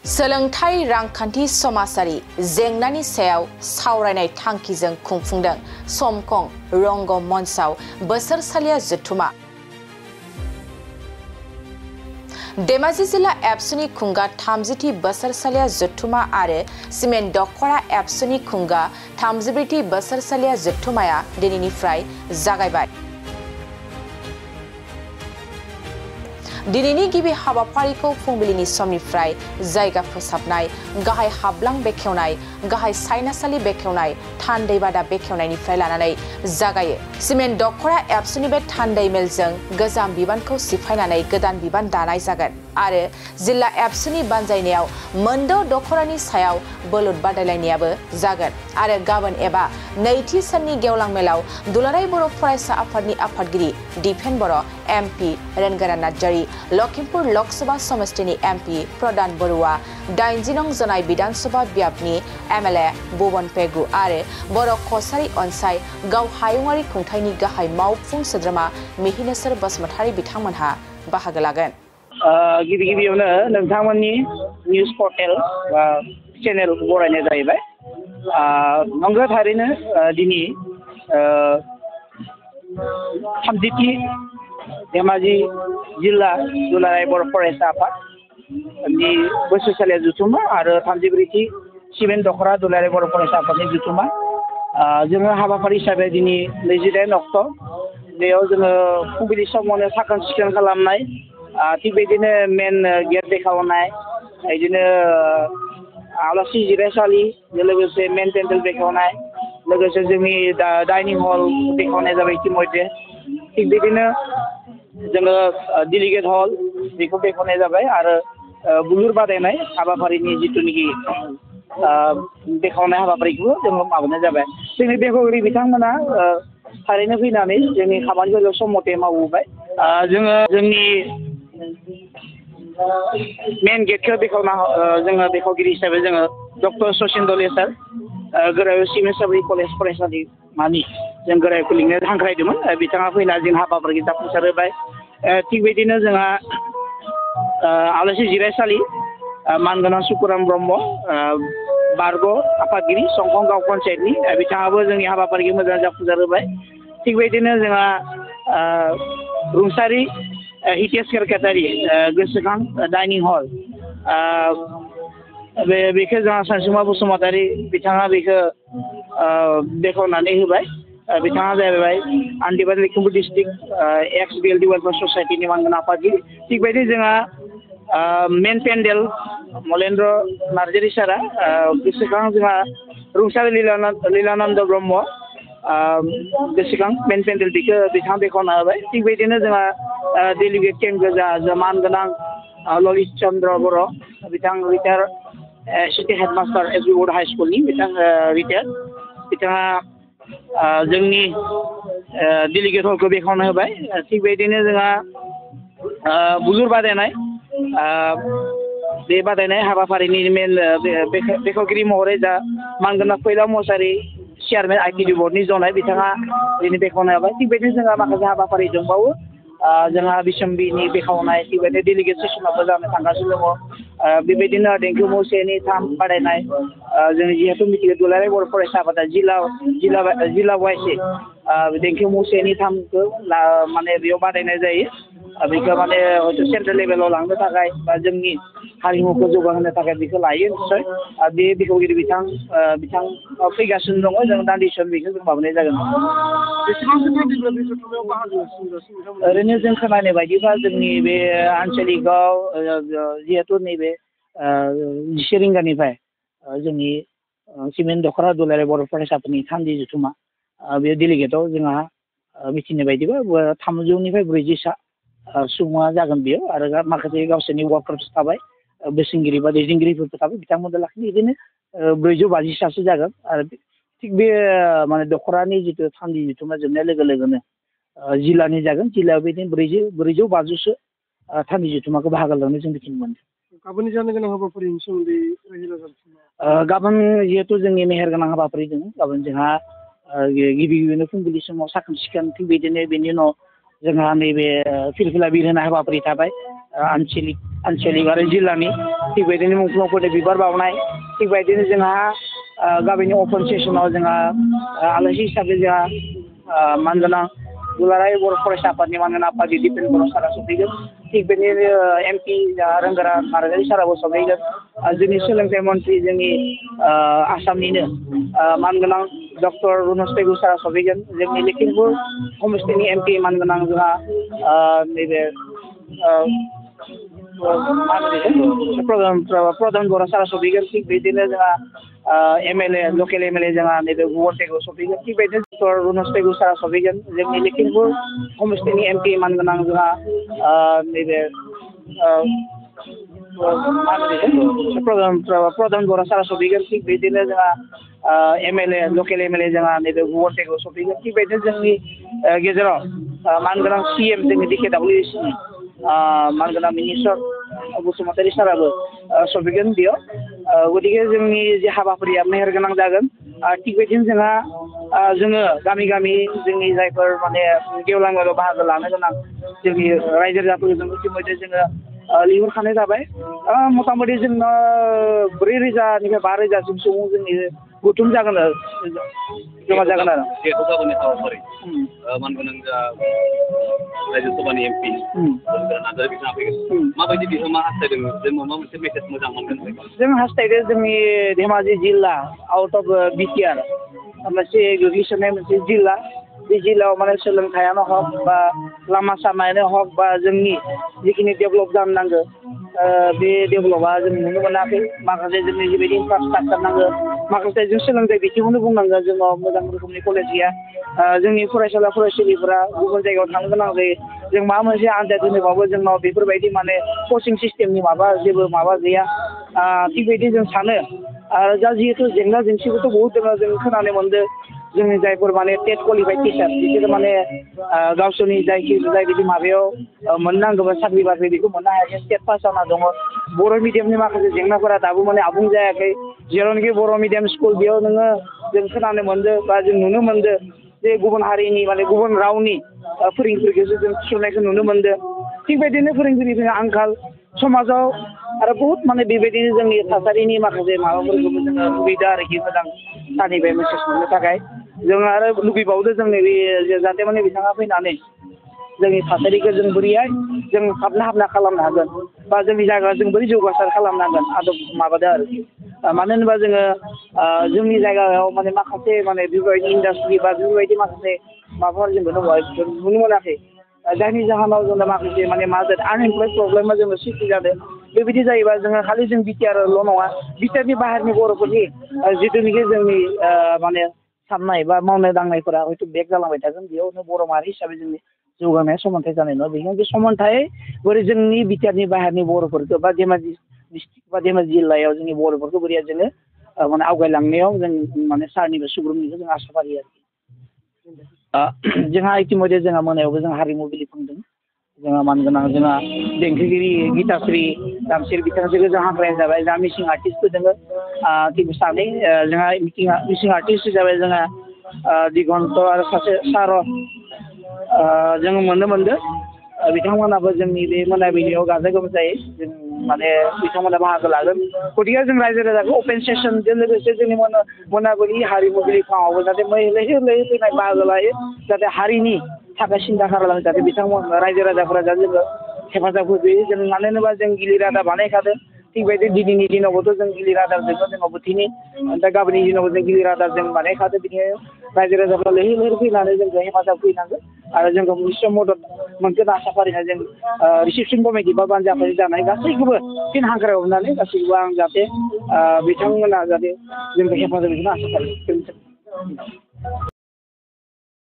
सोलोंथाइ रांखान्थि समाजारि जेंनानि सायाव सावरायनाय थांखिजों खुंफुंदों समखं रंगमन्चआव बोसोरसालिया जथुमा धेमाजि जिल्ला एबसुनि खुंगा 30थि बोसोरसालिया जथुमा आरो सिमेन्ट दखरा एबसुनि खुंगा 34थि बोसोरसालिया जथुमाया दिनैनिफ्राय जागायबाय। दिनैनि गिबि हाबाफारिखौ फुंबिलिनि समनिफ्राय जायगा फोसाबनाय, गाहाय हाबलां बेखेवनाय, गाहाय सायनासालि बेखेवनाय, थान्दै बादा बेखेवनायनिफ्राय लानानै जागायो। सिमेन्ट दखरा एबसुनि बे थान्दै मेलजों गोजाम बिबानखौ सिफायनानै गोदान बिबान दानाय जागोन आरो जिल्ला एबसुनि बानजायनायाव मोनद' दखरानि सायाव बोलुद बादायलायनायाबो जागोन आरो गाबोन एबा नैथि साननि गेवलां मेलाव दुलाराय बर' फरायसा आफादनि आफादगिरि दिपेन बर' एमपि रेनगारा नार्जारी, लखिमपुर लकसभा समष्टिनि एमपि प्रदान बरुवा, 80 नं जनाय विधानसभा बियाबनि एमएलए भुवन पेगु आरो बर' कसारी अनसाय गाव हायुङारि खुंथायनि गाहाय मावफुं सोद्रोमा मिहिनेश्वर बसुमतारी बिथांमोनहा बाहागो लागोन। गिबि गिबियावनो नोंथांमोननि निउज पर्टेल बा चेनेलखौ बरायनाय जाहैबाय। नंगौ थारैनो दिनै 30थि धेमाजि जिल्ला दुलाराय बर' फरायसा आफादनि बोसोरसालिया जथुमा आरो 34थि सिमेन्ट दखरा दुलाराय बर' फरायसा आफादनि जथुमा। जोङो हाबाफारि हिसाबै दिनै 28 अक्ट' बेयाव जोङो फुंबिलि समावनो साखोन सिखोन खालामनाय, थिग बिदिनो मेन गेट बेखेवनाय, बिदिनो आलासि जिरायसालि लोगोसे मेन पेन्डेल बेखेवनाय, लोगोसे जोंनि डाइनिं हल बेखेवनाय जाबाय इतिमध्य। थिग बिदिनो जोङो डेलिगेट हल बेखौ बेखेवनाय जाबाय आरो बुलुर बादायनाय हाबाफारिनि जिथुनिखि बेखेवनाय हाबाफारिखौबो जोङो माबानाय जाबाय। जोंनि बेखेवगिरि बिथांमोना थारैनो फैनानै जोंनि खामानिखौ सम मथे मावबोबाय। जोङो जोंनि मेन गेटखौ बेखेवना जोङो बेखेवगिरि हिसाबै जोङो डक्टर सचिन दले सार, गोरायुर सिमेन्ट साब्रि कलेज फरायसालिमानि जों गोरायुरखौ लिंनो हांख्रायदोंमोन। बिथाङा फैना जों हाबाफारिखौ जाफुंसार होबाय। थिग बिदिनो जोंहा आलासि जिरायसालि मानगोनां सुकुराम ब्रह्म, बारग' आफादगिरि संखं गाव पन्सायतनि, बिथाङाबो जोंनि हाबाफारिखौ मोजां जाफुंसार होबाय। थिग बिदिनो जोंहा रुंसारि हितेश सेक्रेटारि गोसोखां डाइनिं हल, बेखौ जोंहा सानसुमा बसुमतारी बिथाङा बेखौ बेखेवनानै होबाय। बिथाङा जाहैबाय आनडिभाइडेड लखिमपुर डिस्ट्रिक्ट एक्स बिएलडि वेलफेयार ससाइटिनि मानगोनां आफादगिरि। थिग बेबायदि जोंहा मेन पेन्डेल मलेन्द्र नार्जारी सारा गोसोखां, जोंहा रुंसारि लीलानन्द ब्रह्म गोसोखां मेन पेन्डेल बेखौ बिथाङा बेखेवना होबाय। थिग बिदिनो जोंहा डेलिगेट केम्प गोजा मानगोनां ललित चन्द्र बर' बिथां retire city headmaster S B बड हाइ स्कुलनि बिथां रिटायार, बिथाङा जोंनि डेलिगेट हलखौ बेखेवना होबाय। थिग बेबायदिनो जोंहा बुलुर बादायनाय, बे बादायनाय हाबाफारिनि मेन बेखेवगिरि महरै दा मानगोनां फैलाव मसारि चेयारमेन आइटिडि बर्डनि जनाय बिथाङा दिनै बेखेवना होबाय। थिग बेबायदिनो जोंहा माखासे हाबाफारि दंबावो। जोंहा बिसम्बिनि बेखेवनाय, थिग बेबायदिनो डेलिगेट सेसनाबो जानो थांगासिनो दङ। बेबायदिनो देंखो मौसेनि 3 बादायनाय, जोंनि जिहेतु मिथिगौ दुलाराय बर' फरायसा आफादा जिल्ला वाइसै देंखो मौसेनि 3खौ माने बेयाव बादायनाय जायो। बेखौ माने हयथ' सेन्ट्रेल लेभेलाव लांनो थाखाय बा जोंनि हारिमुखौ जौगाहोनो थाखाय बेखौ लायो निस्सय। बे बेखेवगिरि बिथां फैगासिनो दङ। जों दान्दिसे सम बेखौ जों माबानाय जागोन। ओरैनो जों खोनानाय बायदिबा जोंनि बे आनसलिकआव जिहेतु नैबे 10 रिंगानिफ्राय जोंनि सिमेन्ट दखरा दुलाराय बर' फरायसाफोरनि थान्दै जथुमा, बे डेलिगेटआव जोंहा मिथिनाय बायदिबा 300निफ्राय 400सा सुबुङा जागोन बेयाव आरो माखासे गावसोरनि वार्कार्स थाबाय, बोसोनगिरि बा दैदेनगिरिफोरबो थाबाय, बिथांमोनजों लाखिनो बिदिनो 450सासो जागोन। आरो थिग बे माने दखरानि जिथु थान्दै जथुमा जोबनाय लोगो लोगोनो जिल्लानि जागोन। जिल्लायाव बिदिनो 450सो थान्दै जथुमाखौ बाहागो लानो जों मिथिनो मोनो। गाबोन जानो गोनां हाबाफारिनि सोमोन्दै गाबोन जिहेतु जोंनि मेहेरगोनां हाबाफारि दङ। गाबोन जोंहा गिबियावनो फुंबिलि समाव साखोन सिखोन, थिग बिदिनो बेनि उनाव जोंहा नैबे फिरफिला बिर होनाय हाबाफारि थाबाय। आनसलिक आरो जिल्लानि थिग बेबायदिनो मुंख्लंफोरनि बिबार बावनाय थिग बेबायदिनो जोंहा गामिनि अपेन सेसनाव जोंहा आलासि हिसाबै जोंहा मानगोनां दुलाराय बर' फरायसा आफादनि मानगोनां आफादगिरि दिपेन बर' सारा सफैगोन थिग बेदिनो MP रोंगोरा नार्जारि साराबो सफैगोन जोंनि सोलोंथाइ मन्थ्रि जोंनि आसामनिनो मानगोनां डक्टर रुनज पेगु सारा सफैगोन जोंनि लखिमपुर समस्तिनि MP मानगोनां जोंहा नैबे प्रधान बर' सारा सफैगोन थिग बेदिनो जोंहा MLA लकेल MLA जोंहा नैबे भुवन पेगु सफैगोन थिग बेदिनो डक्टर रुनज पेगु सारा सफैगोन जोंनि लखिमपुर समस्तिनि MP मानगोनां जोंहा नैबे प्रधान बर' सारा सफैगोन थिग बेदिनो जोंहा MLA लकेल MLA जोंहा नैबे भुवन पेगु सफैगोन थिग बेदिनो जोंनि गेजेराव मानगोनां CM जोंनि DKWS मानगोनां मिनिस्टार बसुमतारी साराबो सफैगोन बेयाव गतिके जोंनि जे हाबाफारिया मेहेरगोनां जागोन थिग बेदिनो जोङो गामि गामि जोंनि जायफोर माने गेवलां मेलाव बाहागो लानो गोनां जोंनि रायजो राजाफोरजों इतिमध्य जोङो लिंहरखानाय जाबाय मथा मथि जोंनो 4,000निफ्राय 5,000सिम सुबुं जोंनि बुथुम जागोन जमा जागोन आरो जिहेतु गाबोननि हाबाफारि मानगोनां जा रायजोसभानि MP नार्जारि बिथाङा फैगोन माबायदि बिहोमा हास्थायदों जों माबा मोनसे मेसेज मोजां मोनगोन जों हास्थायदों जोंनि धेमाजि जिल्ला आउट अफ BTR मोनसे गोग्लैसोनाय मोनसे जिल्ला बे जिल्लायाव माने सोलोंथायानो हक बा लामा सामायानो हक बा जोंनि जिखिनि डेभेलप जानो नांगौ बे डेभेलपा जों नुनो मोनाखै माखासे जोंनि जिबायदि इनफ्रास्ट्राक्चार नांगौ माखासे जों सोलोंथाइ बिथिङावनो बुंनांगोन जोंनाव मोजां रोखोमनि कलेज गैया जोंनि फरायसाला फरायसुलिफोरा गुबुन जायगायाव थांनो गोनां जायो जों माबा मोनसे आनजाद होनोबाबो जोंनाव बेफोरबायदि माने कचिं सिस्टेमनि जेबो माबा गैया थिग बेबायदि जों सानो आरो दा जिहेतु जेंना जेंसिबोथ' बहुद दङ जों खोनानो मोनदों जोंनि जायफोर माने टेट क्वालिफाइड टिचार बिसोरो माने गावसोरनि जायबायदि माबायाव मोननांगौबा साख्रि बाख्रि बेखौ मोननो हायाखै टेट पास जाना दङ बर' मिडियामनि माखासे जेंनाफोरा दाबो माने आबुं जायाखै जेरावनोखि बर' मिडियाम स्कुल बेयाव नोङो जों खोनानो मोनदों बा जों नुनो मोनदों जे गुबुन हारिनि माने गुबुन रावनि फोरोंगिरिखौसो जों थिसननायखौ नुनो मोनदों थिग बेबायदिनो फोरोंगिरिफोरनि आंखाल समाजाव आरो बहुत माने बेबायदिनो जोंनि थासारिनि माखासे माबाफोरखौबो जोङो लुबैदों आरोखि मोजां सारनिफ्राय मेसेज मोननो थाखाय जों आरो लुबैबावदों जोंनि बे जाहाथे माने बिथाङा फैनानै जोंनि थासारिखौ जों बोरैहाय जों हाबना खालामनो हागोन बा जोंनि जायगायाव जों बोरै जौगासार खालामनो हागोन आदब माबादों आरोखि मानो होनोबा जोङो जोंनि जायगायाव माने माखासे माने बेफोरबायदि इन्डास्ट्रि बा बेफोरबायदि माखासे माबाफोर जों नुनो मोनाखै जायनि जाहोनाव जोंना माखासे माने मा जादों आनएमप्लयड प्रब्लेमा जोंनो सृष्टि जादों बेबायदि जायोबा जोङो खालि जों BTRल' नङा BTRनि बाहेरनि बर'फोरनि जिथुनिखि जोंनि माने साननाय बा मावनाय दांनायफोरा हयथ' बेक जालांबाय थागोन बेयावनो बर' माहारि हिसाबै जोंनि जौगानाया समानथाय जानाय नङा बेखायनो बे समानथाय बोरै जोंनि BTRनि बाहेरनि बर'फोरखौ बा धेमाजि डिस्ट्रिक्ट बा धेमाजि जिल्लायाव जोंनि बर'फोरखौ बोरैहाय जोङो माने आवगायलांनायाव जों माने सारनिबो सुबुरुननिखौ जों आसा फारियो आरोखि जोंहा इतिमध्य जोंहा मोनायावबो जों हारिमु बिलिफांदों जोंहा मानगोनां जोंहा देंखोगिरि गिताश्री दामसिर बिथांजोखौ जों हांख्रायनाय जाबाय जोंहा मिसिं आर्टिस्टबो दङ थिग सानै जोंहा मिसिं आर्टिस्ट हिसाबै जोंहा दिगन्त आरो सासे सार जोङो नुनो मोनदों बिथांमोनाबो जोंनि बे मोनाबिलियाव गाजा गोमजायै जों माने बिथांमोना बाहागो लागोन गतिके जों रायजो राजाखौ अपेन सेसनजों लोगोसे जोंनि मोनाबिलि हारिमु बिलिफाङावबो जाहाथे लैहोर लैहोर फैनाय बाहागो लायो जाहाथे हारिनि थाखाय सिन्था खालामो जाहाथे बिथांमोन रायजो राजाफोरा जाहाथे जोङो हेफाजाब होफैयो जों मानो होनोबा जों गिलिर रादाब बानायखादों थिग बेबायदि दिनैनि दिनावबोथ' जों गिलिर रादाबजोंनो जोङो बोथिनि ओमफ्राय गाबोननि दिनावबो जों गिलिर रादाब जों बानायखादों बिनिखायनो रायजो राजाफ्रा लैहोर लैहोर फैनानै जोंखौ हेफाजाब होफैनांगोन आरो जोंखौ निस्सय मदद मोनगोन आसा फारिनाय जों रिसेपसन कमिटि बा बानजाफारि जानाय गासैखौबो फिन हांख्रायहरनानै गासैखौबो आं जाहाथे बिथांमोना जाहाथे जोंखौ हेफाजाब होगोन आसा फारियो